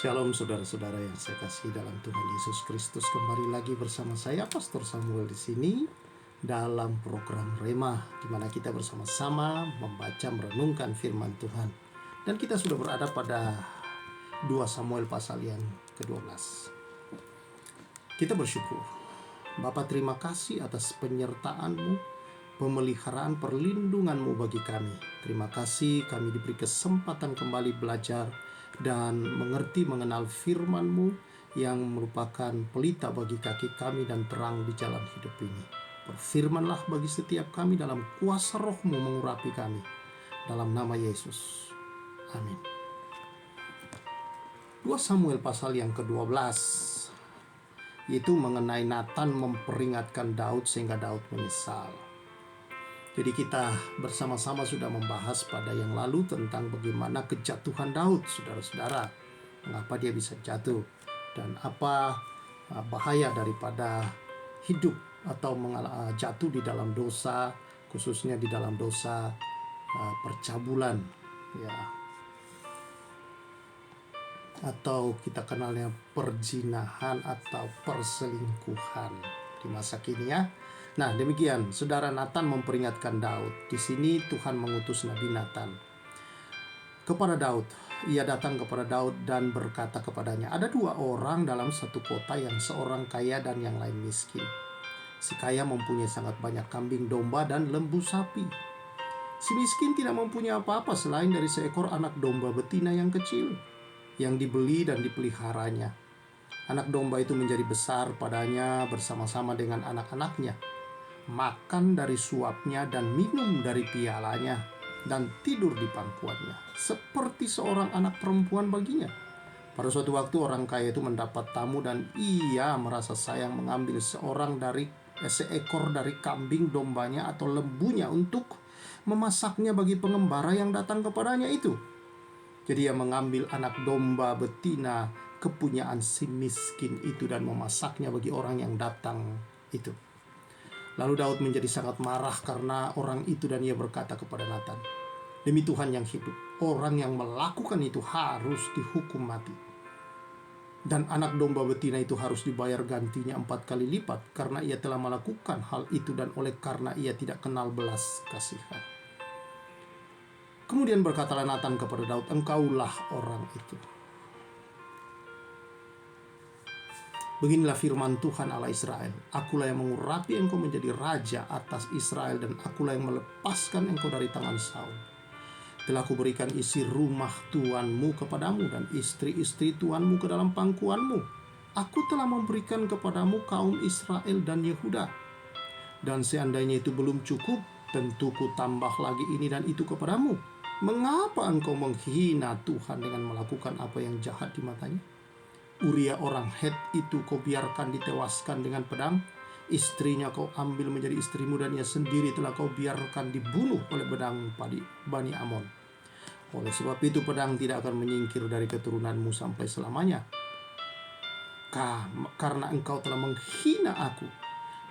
Shalom saudara-saudara yang saya kasih dalam Tuhan Yesus Kristus. Kembali lagi bersama saya Pastor Samuel di sini dalam program Rema, di mana kita bersama-sama membaca merenungkan firman Tuhan. Dan kita sudah berada pada 2 Samuel pasal yang ke-12. Kita bersyukur. Bapa, terima kasih atas penyertaan-Mu, pemeliharaan perlindungan-Mu bagi kami. Terima kasih kami diberi kesempatan kembali belajar dan mengerti mengenal firman-Mu yang merupakan pelita bagi kaki kami dan terang di jalan hidup ini. Berfirmanlah bagi setiap kami dalam kuasa Roh-Mu mengurapi kami. Dalam nama Yesus. Amin. 2 Samuel pasal yang ke-12 yaitu mengenai Nathan memperingatkan Daud sehingga Daud menyesal. Jadi kita bersama-sama sudah membahas pada yang lalu tentang bagaimana kejatuhan Daud, saudara-saudara. Mengapa dia bisa jatuh dan apa bahaya daripada hidup atau jatuh di dalam dosa, khususnya di dalam dosa percabulan, ya, atau kita kenalnya perzinahan atau perselingkuhan di masa kini, ya. Nah, demikian saudara, Nathan memperingatkan Daud. Di sini Tuhan mengutus Nabi Nathan kepada Daud. Ia datang kepada Daud dan berkata kepadanya, ada 2 orang dalam satu kota, yang seorang kaya dan yang lain miskin. Si kaya mempunyai sangat banyak kambing domba dan lembu sapi. Si miskin tidak mempunyai apa-apa selain dari seekor anak domba betina yang kecil, yang dibeli dan dipeliharanya. Anak domba itu menjadi besar padanya bersama-sama dengan anak-anaknya, makan dari suapnya dan minum dari pialanya, dan tidur di pangkuannya, seperti seorang anak perempuan baginya. Pada suatu waktu orang kaya itu mendapat tamu dan ia merasa sayang mengambil seekor dari kambing dombanya atau lembunya untuk memasaknya bagi pengembara yang datang kepadanya itu. Jadi ia mengambil anak domba betina kepunyaan si miskin itu dan memasaknya bagi orang yang datang itu. Lalu Daud menjadi sangat marah karena orang itu dan ia berkata kepada Nathan, demi Tuhan yang hidup, orang yang melakukan itu harus dihukum mati. Dan anak domba betina itu harus dibayar gantinya 4 kali lipat karena ia telah melakukan hal itu dan oleh karena ia tidak kenal belas kasihan. Kemudian berkatalah Nathan kepada Daud, engkaulah orang itu. Beginilah firman Tuhan Allah Israel, akulah yang mengurapi engkau menjadi raja atas Israel, dan akulah yang melepaskan engkau dari tangan Saul. Telah kuberikan isi rumah tuanmu kepadamu dan istri-istri tuanmu ke dalam pangkuanmu. Aku telah memberikan kepadamu kaum Israel dan Yehuda. Dan seandainya itu belum cukup, tentu ku tambah lagi ini dan itu kepadamu. Mengapa engkau menghina Tuhan dengan melakukan apa yang jahat di matanya? Uria orang Het itu kau biarkan ditewaskan dengan pedang, istrinya kau ambil menjadi istrimu, dan ia sendiri telah kau biarkan dibunuh oleh pedang Bani Amon. Oleh sebab itu pedang tidak akan menyingkir dari keturunanmu sampai selamanya, karena engkau telah menghina aku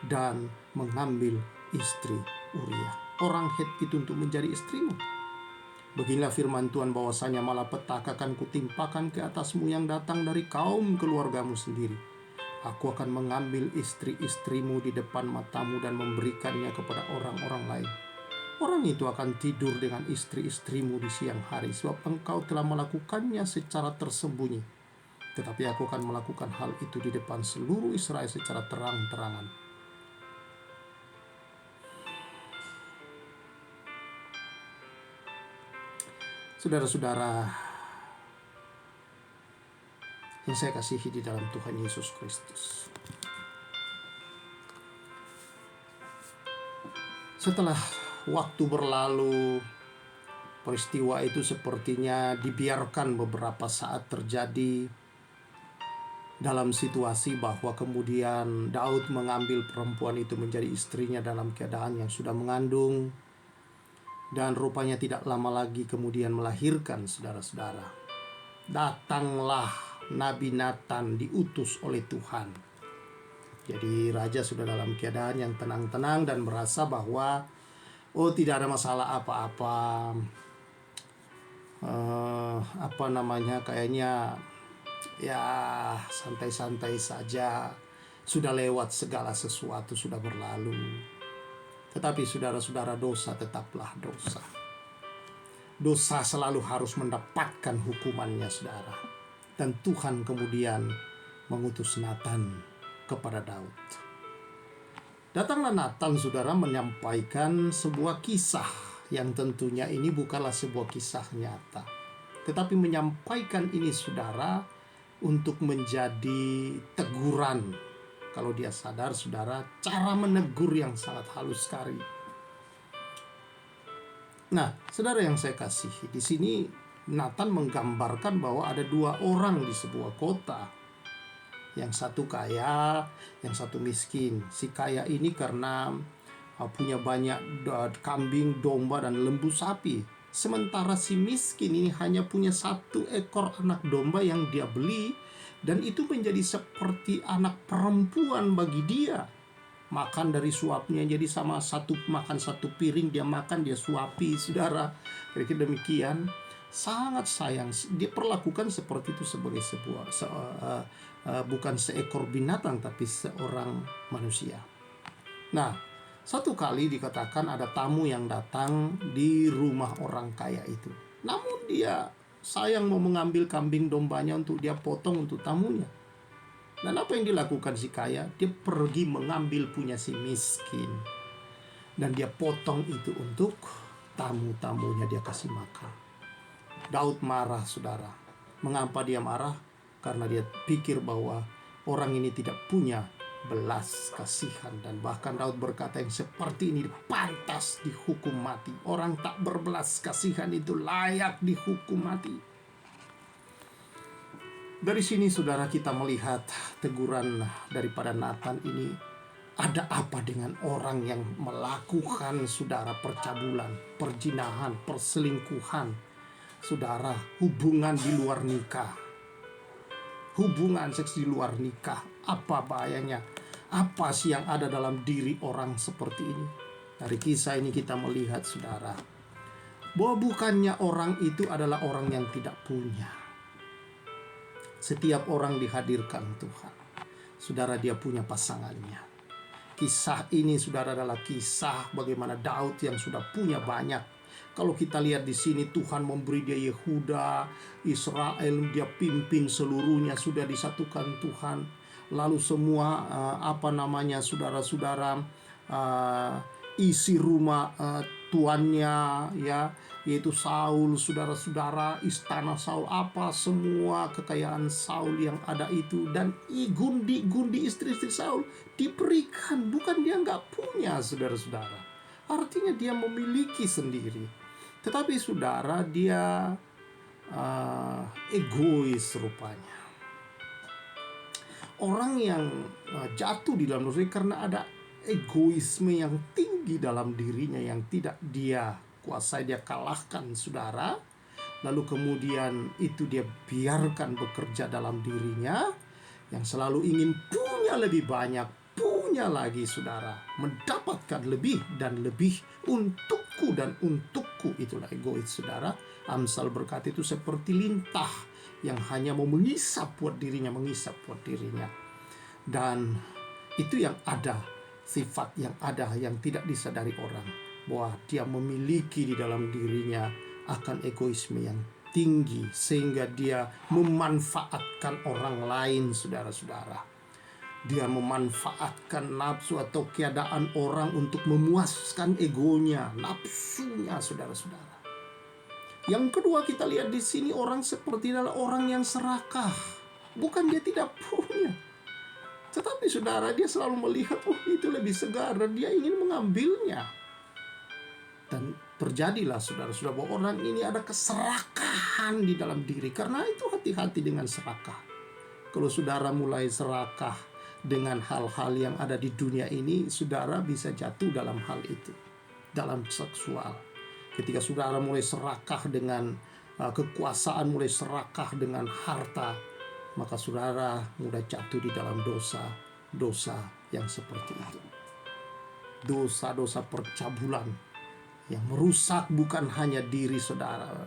dan mengambil istri Uria orang Het itu untuk menjadi istrimu. Beginilah firman Tuhan, bahwasanya malapetaka akan kutimpakan ke atasmu yang datang dari kaum keluargamu sendiri. Aku akan mengambil istri-istrimu di depan matamu dan memberikannya kepada orang-orang lain. Orang itu akan tidur dengan istri-istrimu di siang hari, sebab engkau telah melakukannya secara tersembunyi. Tetapi aku akan melakukan hal itu di depan seluruh Israel secara terang-terangan. Saudara-saudara yang saya kasihi di dalam Tuhan Yesus Kristus, setelah waktu berlalu, peristiwa itu sepertinya dibiarkan beberapa saat terjadi dalam situasi bahwa kemudian Daud mengambil perempuan itu menjadi istrinya dalam keadaan yang sudah mengandung. Dan rupanya tidak lama lagi kemudian melahirkan, saudara-saudara. Datanglah Nabi Nathan diutus oleh Tuhan. Jadi raja sudah dalam keadaan yang tenang-tenang dan merasa bahwa tidak ada masalah apa-apa. Kayaknya ya santai-santai saja, sudah lewat segala sesuatu, sudah berlalu. Tetapi saudara-saudara, dosa tetaplah dosa. Dosa selalu harus mendapatkan hukumannya, saudara. Dan Tuhan kemudian mengutus Nathan kepada Daud. Datanglah Nathan, saudara, menyampaikan sebuah kisah yang tentunya ini bukanlah sebuah kisah nyata, tetapi menyampaikan ini, saudara, untuk menjadi teguran. Kalau dia sadar, saudara, cara menegur yang sangat halus sekali. Nah, saudara yang saya kasihi, di sini Nathan menggambarkan bahwa ada dua orang di sebuah kota. Yang satu kaya, yang satu miskin. Si kaya ini karena punya banyak kambing, domba, dan lembu sapi. Sementara si miskin ini hanya punya 1 ekor anak domba yang dia beli, dan itu menjadi seperti anak perempuan bagi dia. Makan dari suapnya, jadi sama makan satu piring, dia makan, dia suapi, saudara. Kira-kira demikian. Sangat sayang, dia perlakukan seperti itu sebagai sebuah bukan seekor binatang, tapi seorang manusia. Nah, satu kali dikatakan ada tamu yang datang di rumah orang kaya itu. Namun dia sayang mau mengambil kambing dombanya untuk dia potong untuk tamunya. Dan apa yang dilakukan si kaya? Dia pergi mengambil punya si miskin. Dan dia potong itu untuk tamu-tamunya, dia kasih makan. Daud marah, saudara. Mengapa dia marah? Karena dia pikir bahwa orang ini tidak punya belas kasihan. Dan bahkan Daud berkata, yang seperti ini pantas dihukum mati. Orang tak berbelas kasihan itu layak dihukum mati. Dari sini, saudara, kita melihat teguran daripada Nathan ini. Ada apa dengan orang yang melakukan, saudara, percabulan, perzinahan, perselingkuhan, saudara, hubungan di luar nikah, hubungan seks di luar nikah? Apa bahayanya? Apa sih yang ada dalam diri orang seperti ini? Dari kisah ini kita melihat, saudara, bahwa bukannya orang itu adalah orang yang tidak punya. Setiap orang dihadirkan Tuhan, saudara, dia punya pasangannya. Kisah ini, saudara, adalah kisah bagaimana Daud yang sudah punya banyak. Kalau kita lihat di sini, Tuhan memberi dia Yehuda, Israel, dia pimpin seluruhnya, sudah disatukan Tuhan. Lalu semua saudara-saudara, isi rumah tuannya, ya, yaitu Saul, saudara-saudara, istana Saul, semua kekayaan Saul yang ada itu, dan gundi istri-istri Saul diberikan. Bukan dia nggak punya, saudara-saudara. Artinya dia memiliki sendiri. Tetapi saudara, dia egois rupanya. Orang yang jatuh di dalam dosa karena ada egoisme yang tinggi dalam dirinya yang tidak dia kuasai, dia kalahkan, saudara. Lalu kemudian itu dia biarkan bekerja dalam dirinya, yang selalu ingin punya lebih banyak, punya lagi, saudara, mendapatkan lebih dan lebih untukku dan untukku. Itulah egois, saudara. Amsal berkata itu seperti lintah yang hanya mau mengisap buat dirinya, dan itu yang ada, sifat yang ada yang tidak disadari orang, bahwa dia memiliki di dalam dirinya akan egoisme yang tinggi, sehingga dia memanfaatkan orang lain, saudara-saudara. Dia memanfaatkan nafsu atau keadaan orang untuk memuaskan egonya, nafsunya, saudara-saudara. Yang kedua, kita lihat di sini orang seperti adalah orang yang serakah. Bukan dia tidak punya, tetapi saudara, dia selalu melihat, itu lebih segar, dan dia ingin mengambilnya. Dan terjadilah, saudara-saudara, bahwa orang ini ada keserakahan di dalam diri. Karena itu hati-hati dengan serakah. Kalau saudara mulai serakah dengan hal-hal yang ada di dunia ini, saudara bisa jatuh dalam hal itu, dalam seksual. Ketika saudara mulai serakah dengan kekuasaan, mulai serakah dengan harta, maka saudara mudah jatuh di dalam dosa yang seperti itu. Dosa-dosa percabulan yang merusak bukan hanya diri saudara,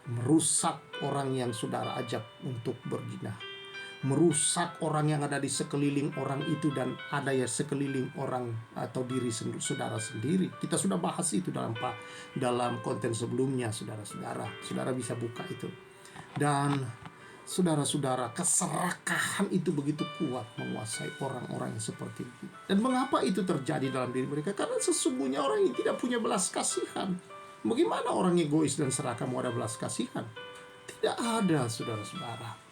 merusak orang yang saudara ajak untuk berzina, merusak orang yang ada di sekeliling orang itu dan ada ya sekeliling orang atau diri saudara sendiri. Kita sudah bahas itu dalam konten sebelumnya, saudara-saudara. Saudara bisa buka itu. Dan saudara-saudara, keserakahan itu begitu kuat menguasai orang-orang yang seperti itu. Dan mengapa itu terjadi dalam diri mereka? Karena sesungguhnya orang ini tidak punya belas kasihan. Bagaimana orang egois dan serakah mau ada belas kasihan? Tidak ada, saudara-saudara.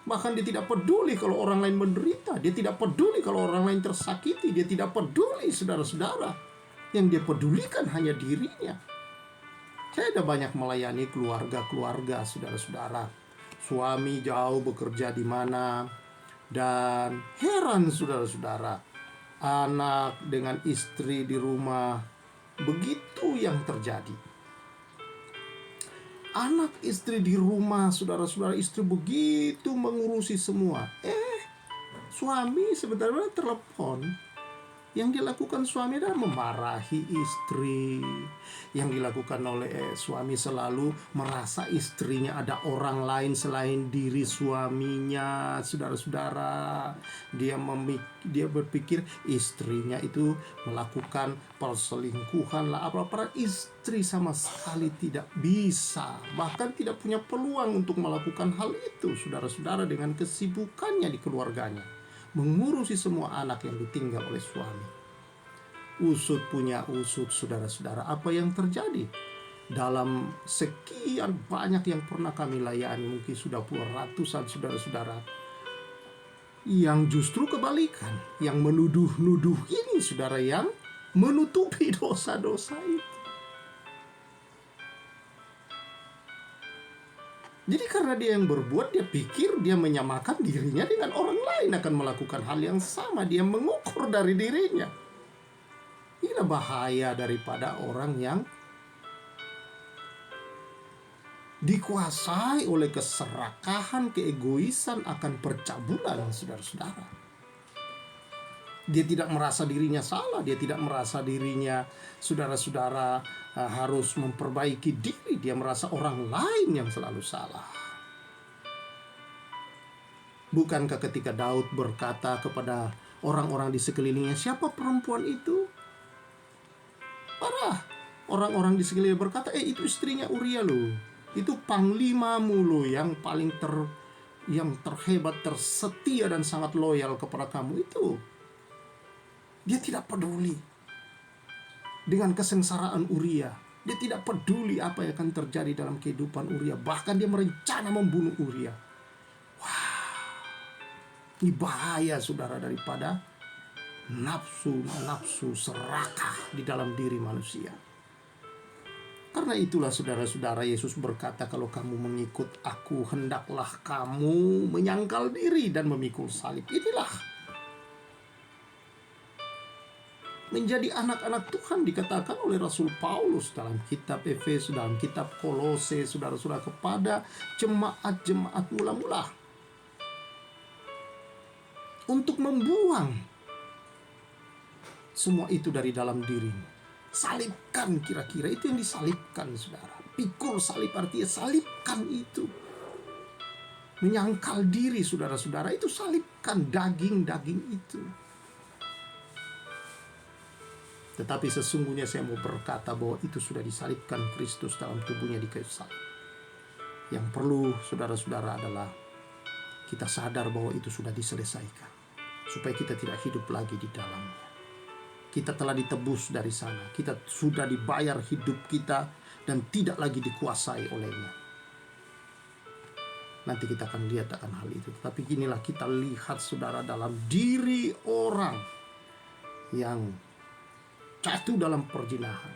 Bahkan dia tidak peduli kalau orang lain menderita. Dia tidak peduli kalau orang lain tersakiti. Dia tidak peduli, saudara-saudara. Yang dia pedulikan hanya dirinya. Saya ada banyak melayani keluarga-keluarga, saudara-saudara. Suami jauh bekerja di mana. Dan heran, saudara-saudara. Anak dengan istri di rumah. Begitu yang terjadi. Anak istri di rumah, saudara-saudara, istri begitu mengurusi semua. Suami sebenarnya telepon. Yang dilakukan suami adalah memarahi istri. Yang dilakukan oleh suami selalu merasa istrinya ada orang lain selain diri suaminya, saudara-saudara. Dia berpikir istrinya itu melakukan perselingkuhan lah apa. Istri sama sekali tidak bisa, bahkan tidak punya peluang untuk melakukan hal itu, saudara-saudara, dengan kesibukannya di keluarganya, mengurusi semua anak yang ditinggal oleh suami. Usut punya usut, saudara-saudara. Apa yang terjadi? Dalam sekian banyak yang pernah kami layani, mungkin sudah puluhan ratusan, saudara-saudara, yang justru kebalikan, yang menuduh-nuduh ini, saudara, yang menutupi dosa-dosa itu. Jadi karena dia yang berbuat, dia pikir dia menyamakan dirinya dengan orang lain akan melakukan hal yang sama. Dia mengukur dari dirinya. Inilah bahaya daripada orang yang dikuasai oleh keserakahan, keegoisan, akan percabulan, saudara-saudara. Dia tidak merasa dirinya salah. Dia tidak merasa dirinya, saudara-saudara, harus memperbaiki diri. Dia merasa orang lain yang selalu salah. Bukankah ketika Daud berkata kepada orang-orang di sekelilingnya, siapa perempuan itu? Parah. Orang-orang di sekeliling berkata, itu istrinya Uria loh. Itu panglimamu loh, yang paling yang terhebat, tersetia dan sangat loyal kepada kamu itu. Dia tidak peduli dengan kesengsaraan Uria. Dia tidak peduli apa yang akan terjadi dalam kehidupan Uria. Bahkan dia merencana membunuh Uria. Ini bahaya, saudara, daripada nafsu serakah di dalam diri manusia. Karena itulah, saudara-saudara, Yesus berkata, kalau kamu mengikut aku, hendaklah kamu menyangkal diri dan memikul salib. Inilah menjadi anak-anak Tuhan dikatakan oleh Rasul Paulus dalam kitab Efesus, dalam kitab Kolose, saudara-saudara, kepada jemaat-jemaat mula-mula, untuk membuang semua itu dari dalam dirimu. Salibkan, kira-kira itu yang disalibkan, saudara. Pikul salib artinya salibkan itu. Menyangkal diri, saudara-saudara, itu salibkan daging-daging itu. Tetapi sesungguhnya saya mau berkata bahwa itu sudah disalibkan Kristus dalam tubuhnya di kayu salib. Yang perlu, saudara-saudara, adalah kita sadar bahwa itu sudah diselesaikan, supaya kita tidak hidup lagi di dalamnya. Kita telah ditebus dari sana. Kita sudah dibayar hidup kita dan tidak lagi dikuasai olehnya. Nanti kita akan lihat akan hal itu. Tetapi inilah kita lihat, saudara, dalam diri orang yang jatuh dalam perzinahan,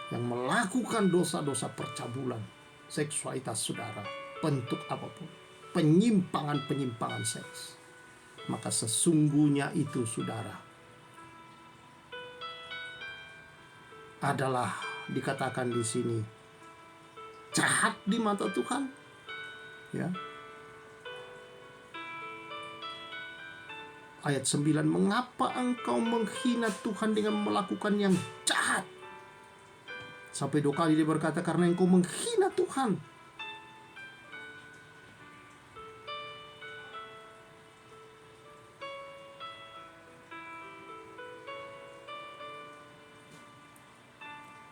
yang melakukan dosa-dosa percabulan, seksualitas, saudara, bentuk apapun, penyimpangan seks, maka sesungguhnya itu, saudara, adalah dikatakan di sini jahat di mata Tuhan, ya. Ayat 9, mengapa engkau menghina Tuhan dengan melakukan yang jahat? Sampai 2 kali dia berkata, karena engkau menghina Tuhan.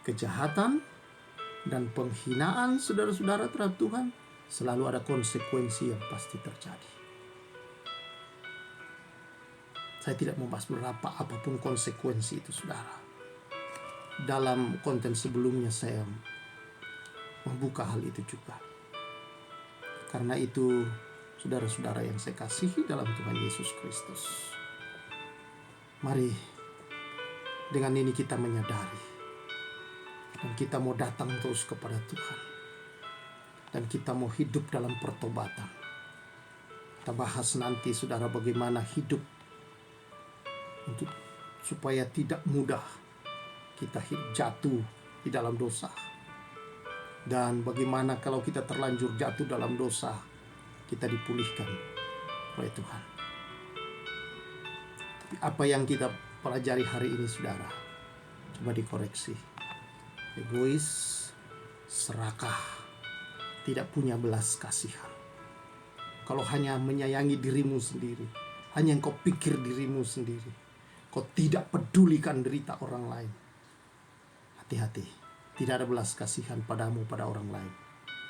kejahatan dan penghinaan saudara-saudara terhadap Tuhan, selalu ada konsekuensi yang pasti terjadi. Saya tidak membahas berapa apapun konsekuensi itu, saudara. Dalam konten sebelumnya saya membuka hal itu juga. Karena itu, saudara-saudara yang saya kasihi dalam Tuhan Yesus Kristus, mari dengan ini kita menyadari dan kita mau datang terus kepada Tuhan, dan kita mau hidup dalam pertobatan. Kita bahas nanti, saudara, bagaimana hidup supaya tidak mudah kita jatuh di dalam dosa, dan bagaimana kalau kita terlanjur jatuh dalam dosa, kita dipulihkan oleh Tuhan. Tapi apa yang kita pelajari hari ini, saudara, coba dikoreksi. Egois, serakah, tidak punya belas kasihan. Kalau hanya menyayangi dirimu sendiri, hanya engkau pikir dirimu sendiri, kau tidak pedulikan derita orang lain, hati-hati, tidak ada belas kasihan padamu pada orang lain.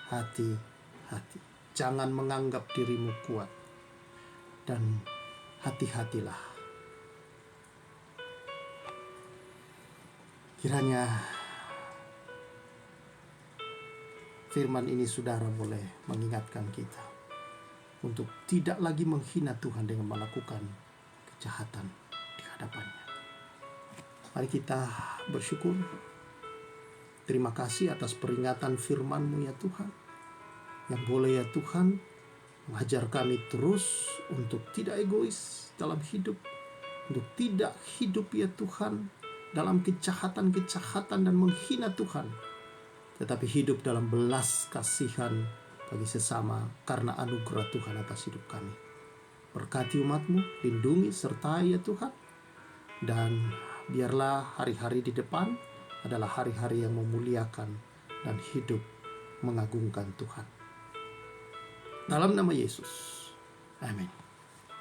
Hati-hati, jangan menganggap dirimu kuat, dan hati-hatilah. Kiranya firman ini, saudara, boleh mengingatkan kita untuk tidak lagi menghina Tuhan dengan melakukan kejahatan di hadapannya. Mari kita bersyukur. Terima kasih atas peringatan firman-Mu ya Tuhan, yang boleh ya Tuhan mengajar kami terus untuk tidak egois dalam hidup, untuk tidak hidup ya Tuhan dalam kejahatan-kejahatan dan menghina Tuhan, tetapi hidup dalam belas kasihan bagi sesama karena anugerah Tuhan atas hidup kami. Berkati umat-Mu, lindungi, sertai ya Tuhan, dan biarlah hari-hari di depan adalah hari-hari yang memuliakan dan hidup mengagungkan Tuhan. Dalam nama Yesus, amin.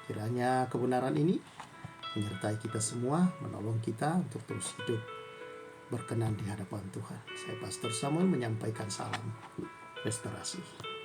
Kiranya kebenaran ini menyertai kita semua, menolong kita untuk terus hidup berkenan di hadapan Tuhan. Saya Pastor Samuel menyampaikan salam restorasi.